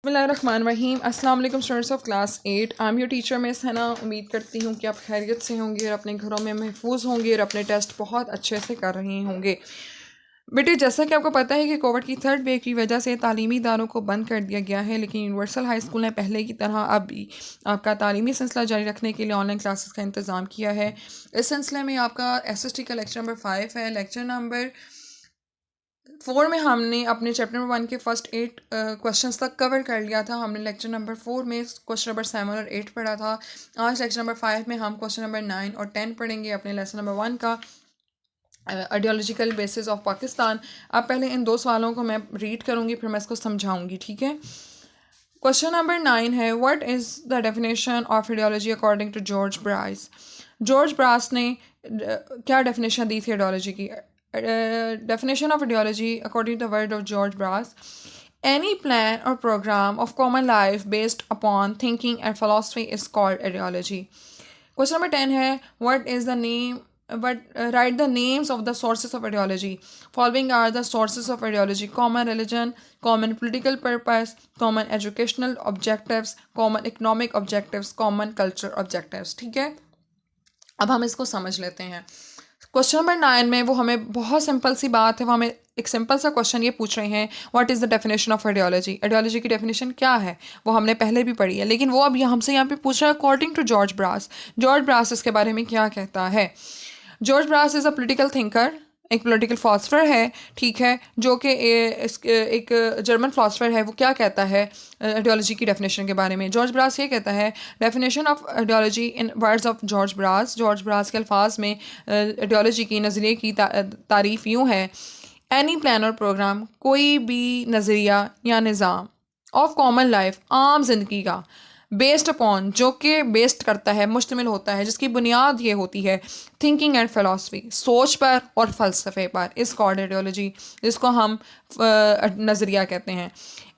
بسم اللہ الرحمن الرحیم. السلام علیکم students of class 8. I am your teacher miss Hina. امید کرتی ہوں کہ آپ خیریت سے ہوں گے اور اپنے گھروں میں محفوظ ہوں گے اور اپنے ٹیسٹ بہت اچھے سے کر رہے ہوں گے. بیٹے جیسا کہ آپ کو پتہ ہے کہ کووڈ کی تھرڈ ویو کی وجہ سے تعلیمی اداروں کو بند کر دیا گیا ہے، لیکن یونیورسل ہائی اسکول نے پہلے کی طرح اب بھی آپ کا تعلیمی سلسلہ جاری رکھنے کے لیے آن لائن کلاسز کا انتظام کیا ہے. اس سلسلے میں آپ کا ایس ایس ٹی کا لیکچر نمبر 5 ہے. لیکچر نمبر 4 میں ہم نے اپنے چیپٹر نمبر 1 کے فرسٹ 8 کوشچنس تک کور کر لیا تھا. ہم نے لیکچر نمبر 4 میں کوشچن نمبر 7 اور 8 پڑھا تھا. آج لیکچر نمبر 5 میں ہم کوشچن نمبر 9 اور 10 پڑھیں گے اپنے لیسن نمبر 1 کا آئیڈیالوجیکل بیسس آف پاکستان. اب پہلے ان 2 سوالوں کو میں ریڈ کروں گی، پھر میں اس کو سمجھاؤں گی، ٹھیک ہے. کوشچن نمبر 9 ہے، what is the definition of ideology according to George brass. George Bras نے کیا ڈیفینیشن دی تھی آئیڈیالوجی کی؟ Definition of ideology according to the word of George Bras: any plan or program of common life based upon thinking and philosophy is called ideology. Question number 10 ہے write the names of the sources of ideology. Following are the sources of ideology: common religion, common political purpose, common educational objectives, common economic objectives, common culture objectives. ٹھیک ہے، اب ہم اس کو سمجھ لیتے ہیں. Question number 9 میں وہ ہمیں بہت سمپل سی بات ہے، وہ ہمیں ایک سمپل سا کوشچن یہ پوچھ رہے ہیں، what is the definition of ideology. Ideology کی ڈیفینیشن کیا ہے وہ ہم نے پہلے بھی پڑھی ہے، لیکن وہ اب ہم سے یہاں پہ پوچھ رہا ہے according to George brass. George Brass اس کے بارے میں کیا کہتا ہے؟ George Brass is a political thinker, ایک پولیٹیکل فلاسفر ہے، ٹھیک ہے، جو کہ ایک جرمن فلاسفر ہے. وہ کیا کہتا ہے آئیڈیالوجی کی ڈیفینیشن کے بارے میں؟ جارج براس یہ کہتا ہے، definition of ideology in words of George brass. George brass کے الفاظ میں آئیڈیالوجی کی نظریے کی تعریف یوں ہے: اینی پلان اور پروگرام، کوئی بھی نظریہ یا نظام، آف کامن لائف، عام زندگی کا، بیسڈ اپون، جو کہ بیسڈ کرتا ہے، مشتمل ہوتا ہے، جس کی بنیاد یہ ہوتی ہے تھنکنگ اینڈ فلاسفی، سوچ پر اور فلسفے پر، اس کالڈ آئیڈیالوجی، جس کو ہم نظریہ کہتے ہیں.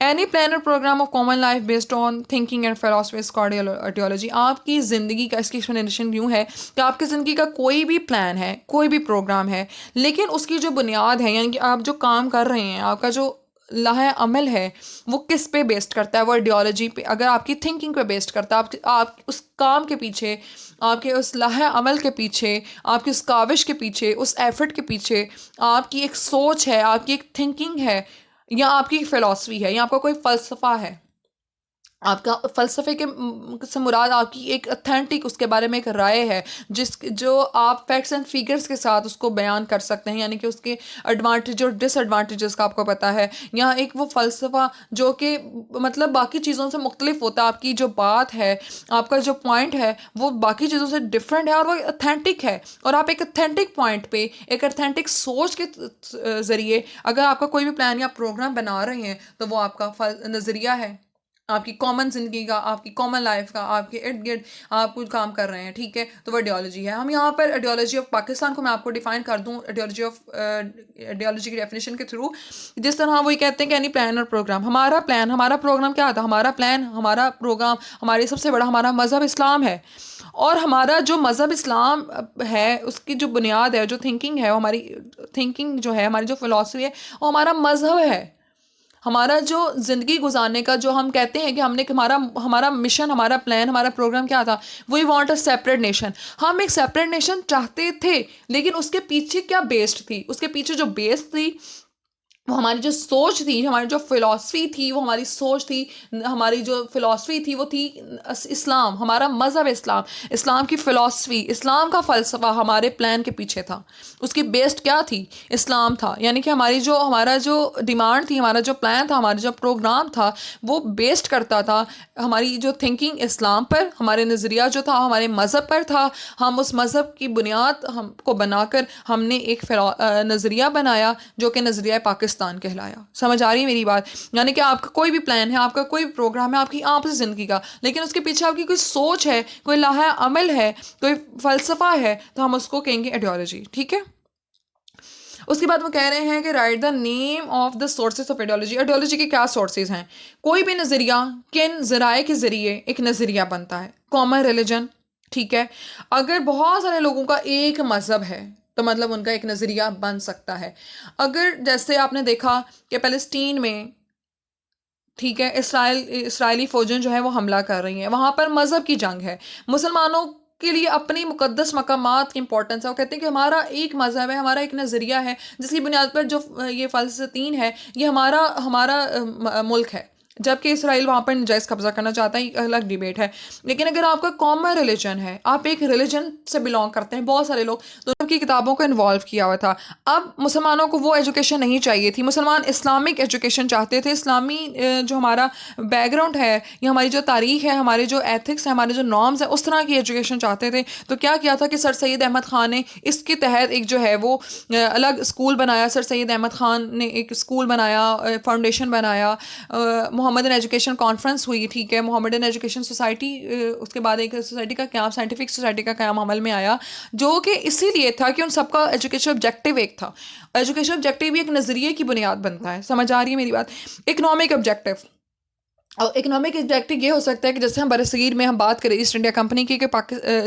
Any plan or programme of common life based on thinking and philosophy is called ideology. آپ کی زندگی کا، اس کی ایکسپلینیشن یوں ہے کہ آپ کی زندگی کا کوئی بھی پلان ہے، کوئی بھی پروگرام ہے، لیکن اس کی جو بنیاد ہے، یعنی کہ آپ جو کام کر رہے ہیں، آپ کا جو لائحہ عمل ہے، وہ کس پہ بیسڈ کرتا ہے؟ وہ آئیڈیالوجی پہ. اگر آپ کی تھنکنگ پہ بیسڈ کرتا ہے، آپ اس کام کے پیچھے، آپ کے اس لائحہ عمل کے پیچھے، آپ کی اس کاوش کے پیچھے، اس ایفرٹ کے پیچھے آپ کی ایک سوچ ہے، آپ کی ایک تھنکنگ ہے، یا آپ کی فلاسفی ہے، یا آپ کا کوئی فلسفہ ہے. آپ کا فلسفے کے سے مراد آپ کی ایک اتھینٹک، اس کے بارے میں ایک رائے ہے، جو آپ فیکٹس اینڈ فیگرز کے ساتھ اس کو بیان کر سکتے ہیں، یعنی کہ اس کے ایڈوانٹیج اور ڈس ایڈوانٹیجز کا آپ کو پتہ ہے. یہاں ایک وہ فلسفہ جو کہ مطلب باقی چیزوں سے مختلف ہوتا ہے، آپ کی جو بات ہے، آپ کا جو پوائنٹ ہے، وہ باقی چیزوں سے ڈفرینٹ ہے اور وہ اتھینٹک ہے. اور آپ ایک اتھینٹک پوائنٹ پہ، ایک اتھینٹک سوچ کے ذریعے اگر آپ کا کوئی بھی پلان یا پروگرام بنا رہے ہیں، تو وہ آپ کا نظریہ ہے، آپ کی کامن زندگی کا، آپ کی کامن لائف کا، آپ کے ارد گرد آپ کچھ کام کر رہے ہیں، ٹھیک ہے. تو وہ آئیڈیالوجی ہے. ہم یہاں پر آئیڈیالوجی آف پاکستان کو میں آپ کو ڈیفائن کر دوں آئیڈیالوجی کی ڈیفینیشن کے تھرو. جس طرح وہ کہتے ہیں کہ اینی پلان اور پروگرام، ہمارا پلان، ہمارا پروگرام کیا تھا؟ ہمارا پلان، ہمارا پروگرام، ہماری سب سے بڑا ہمارا مذہب اسلام ہے. اور ہمارا جو مذہب اسلام ہے، اس کی جو بنیاد ہے، جو تھنکنگ ہے، وہ ہماری تھنکنگ جو ہے، ہماری جو فلاسفی ہے، وہ ہمارا مذہب ہے. ہمارا جو زندگی گزارنے کا جو ہم کہتے ہیں کہ ہمارا مشن، ہمارا پلان، ہمارا پروگرام کیا تھا؟ We want a separate nation. ہم ایک سیپریٹ نیشن چاہتے تھے، لیکن اس کے پیچھے کیا بیسڈ تھی؟ اس کے پیچھے جو بیس تھی، وہ ہماری جو سوچ تھی، ہماری جو فلاسفی تھی، وہ ہماری سوچ تھی، ہماری جو فلاسفی تھی وہ تھی اسلام، ہمارا مذہب اسلام، اسلام کی فلاسفی، اسلام کا فلسفہ ہمارے پلان کے پیچھے تھا. اس کی بیسڈ کیا تھی؟ اسلام تھا. یعنی کہ ہمارا جو ڈیمانڈ تھی، ہمارا جو پلان تھا، ہمارا جو پروگرام تھا، وہ بیسڈ کرتا تھا ہماری جو تھنکنگ اسلام پر، ہمارے نظریہ جو تھا ہمارے مذہب پر تھا. ہم اس مذہب کی بنیاد کو بنا کر ہم نے ایک نظریہ بنایا جو کہ نظریہ پاکستان کہلایا. سمجھ آ رہی ہے میری بات؟ یعنی کہ آپ کا کوئی بھی پلان ہے، آپ کا کوئی بھی پروگرام ہے، آپ کی عام سی زندگی کا، لیکن اس کے پیچھے آپ کی کوئی سوچ ہے، کوئی لائحہ عمل ہے، کوئی فلسفہ ہے، تو ہم اس کو کہیں گے آئیڈیالوجی. ٹھیک ہے. اس کے بعد وہ کہہ رہے ہیں کہ right the name of the sources of ideology. Ideology کے کیا سورسز ہیں؟ کوئی بھی نظریہ کن ذرائع کے ذریعے ایک نظریہ بنتا ہے؟ کامن ریلیجن، ٹھیک ہے. اگر بہت سارے لوگوں کا ایک مذہب ہے تو مطلب ان کا ایک نظریہ بن سکتا ہے. اگر جیسے آپ نے دیکھا کہ فلسطین میں ٹھیک ہے، اسرائیلی فوجیں جو ہے وہ حملہ کر رہی ہیں، وہاں پر مذہب کی جنگ ہے، مسلمانوں کے لیے اپنی مقدس مقامات کی امپورٹنس ہے، وہ کہتے ہیں کہ ہمارا ایک مذہب ہے، ہمارا ایک نظریہ ہے جس کی بنیاد پر جو یہ فلسطین ہے یہ ہمارا ملک ہے، جبکہ اسرائیل وہاں پر نجائز قبضہ کرنا چاہتا ہے، ایک الگ ڈیبیٹ ہے۔ لیکن اگر آپ کا کامن ریلیجن ہے، آپ ایک ریلیجن سے بلانگ کرتے ہیں، بہت سارے لوگ تو کی کتابوں کو انوالو کیا ہوا تھا، اب مسلمانوں کو وہ ایجوکیشن نہیں چاہیے تھی، مسلمان اسلامک ایجوکیشن چاہتے تھے، اسلامی جو ہمارا بیک گراؤنڈ ہے یا ہماری جو تاریخ ہے، ہمارے جو ایتھکس ہیں، ہمارے جو نارمز ہیں، اس طرح کی ایجوکیشن چاہتے تھے۔ تو کیا کیا تھا کہ سر سید احمد خان نے اس کے تحت ایک جو ہے وہ الگ اسکول بنایا، سر سید احمد خان نے ایک اسکول بنایا، فاؤنڈیشن بنایا، محمدن ایجوکیشن کانفرنس ہوئی، ٹھیک ہے، محمدن ایجوکیشن سوسائٹی، اس کے بعد ایک سوسائٹی کا قیام، سائنٹیفک سوسائٹی کا قیام عمل میں آیا، جو کہ اسی لیے تھا کہ ان سب کا ایجوکیشن آبجیکٹیو ایک تھا۔ ایجوکیشن آبجیکٹیو بھی ایک نظریے کی بنیاد بنتا ہے، سمجھ آ رہی ہے میری بات؟ اکنامک آبجیکٹیو، اور اکنامک آبجیکٹیو یہ ہو سکتا ہے کہ جیسے ہم برصغیر میں ہم بات کریں ایسٹ انڈیا کمپنی کی، کہ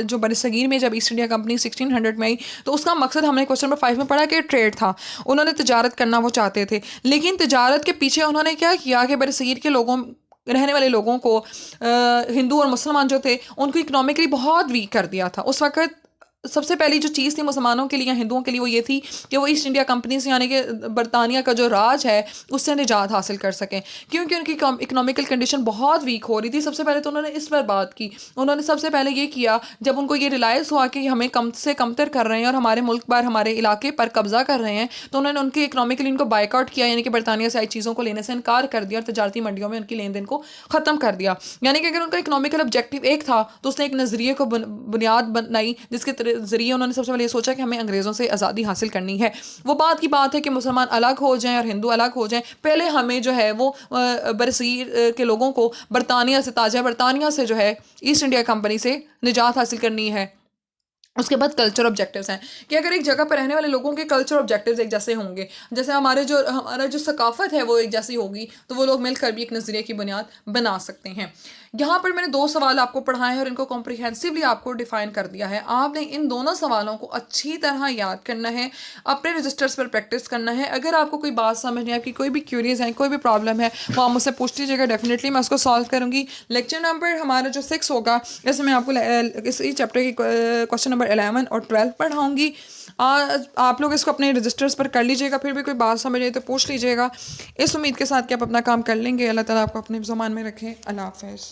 جو برصغیر میں جب ایسٹ انڈیا کمپنی 1600 میں آئی تو اس کا مقصد ہم نے کوشچن نمبر 5 میں پڑھا کہ ٹریڈ تھا، انہوں نے تجارت کرنا وہ چاہتے تھے، لیکن تجارت کے پیچھے انہوں نے کیا کیا کہ برصغیر کے لوگوں رہنے والے لوگوں کو، ہندو اور مسلمان جو تھے ان کو اکنامکلی بہت ویک کر دیا تھا۔ اس وقت سب سے پہلی جو چیز تھی مسلمانوں کے لیے یا ہندوؤں کے لیے وہ یہ تھی کہ وہ ایسٹ انڈیا کمپنی سے، یعنی کہ برطانیہ کا جو راج ہے اس سے نجات حاصل کر سکیں، کیونکہ ان کی اکنامیکل کنڈیشن بہت ویک ہو رہی تھی۔ سب سے پہلے تو انہوں نے اس پر بات کی، انہوں نے سب سے پہلے یہ کیا جب ان کو یہ ریلائز ہوا کہ ہمیں کم سے کمتر کر رہے ہیں اور ہمارے ملک پر، ہمارے علاقے پر قبضہ کر رہے ہیں، تو انہوں نے ان کی اکنامیکلی ان کو بائیک آؤٹ کیا، یعنی کہ برطانیہ سے آئی چیزوں کو لینے سے انکار کر دیا اور تجارتی منڈیوں میں ان کی لین دین کو ختم کر دیا۔ یعنی کہ اگر ان کا اکنامیکل آبجیکٹیو ایک تھا تو اس نے ایک نظریے کو بنیاد بنائی جس کے ذریعے انہوں نے سب سے پہلے یہ سوچا کہ ہمیں انگریزوں سے آزادی حاصل کرنی ہے۔ وہ بات کی بات ہے کہ مسلمان الگ ہو جائیں اور ہندو الگ ہو جائیں، پہلے ہمیں جو ہے وہ برصغیر کے لوگوں کو برطانیہ سے، تاجہ برطانیہ سے جو ہے ایسٹ انڈیا کمپنی سے نجات حاصل کرنی ہے۔ اس کے بعد کلچر آبجیکٹیوز ہیں کہ اگر ایک جگہ پر رہنے والے لوگوں کے کلچر آبجیکٹیوز ایک جیسے ہوں گے، جیسے ہمارا جو ثقافت ہے وہ ایک جیسی ہوگی، تو وہ لوگ مل کر بھی ایک نظریے کی بنیاد بنا سکتے ہیں۔ یہاں پر میں نے 2 سوال آپ کو پڑھائے ہیں اور ان کو کمپریہنسولی آپ کو ڈیفائن کر دیا ہے۔ آپ نے ان دونوں سوالوں کو اچھی طرح یاد کرنا ہے، اپنے رجسٹرز پر پریکٹس کرنا ہے۔ اگر آپ کو کوئی بات سمجھ نہیں، آپ کی کوئی بھی کوئریز ہیں، کوئی بھی پرابلم ہے، وہ آپ مجھ سے پوچھ لیجیے گا، ڈیفینیٹلی میں اس کو سالو کروں گی۔ لیکچر نمبر ہمارا جو 6 ہوگا، اس میں آپ کو اسی چیپٹر کی کوشچن نمبر 11 اور 12 پڑھاؤں گی۔ آپ لوگ اس کو اپنے رجسٹرز پر کر لیجیے گا، پھر بھی کوئی بات سمجھ آئے تو پوچھ لیجیے گا، اس امید کے ساتھ کہ آپ اپنا کام کر لیں گے۔ اللہ تعالیٰ آپ کو اپنے زمان میں رکھے۔ اللہ حافظ۔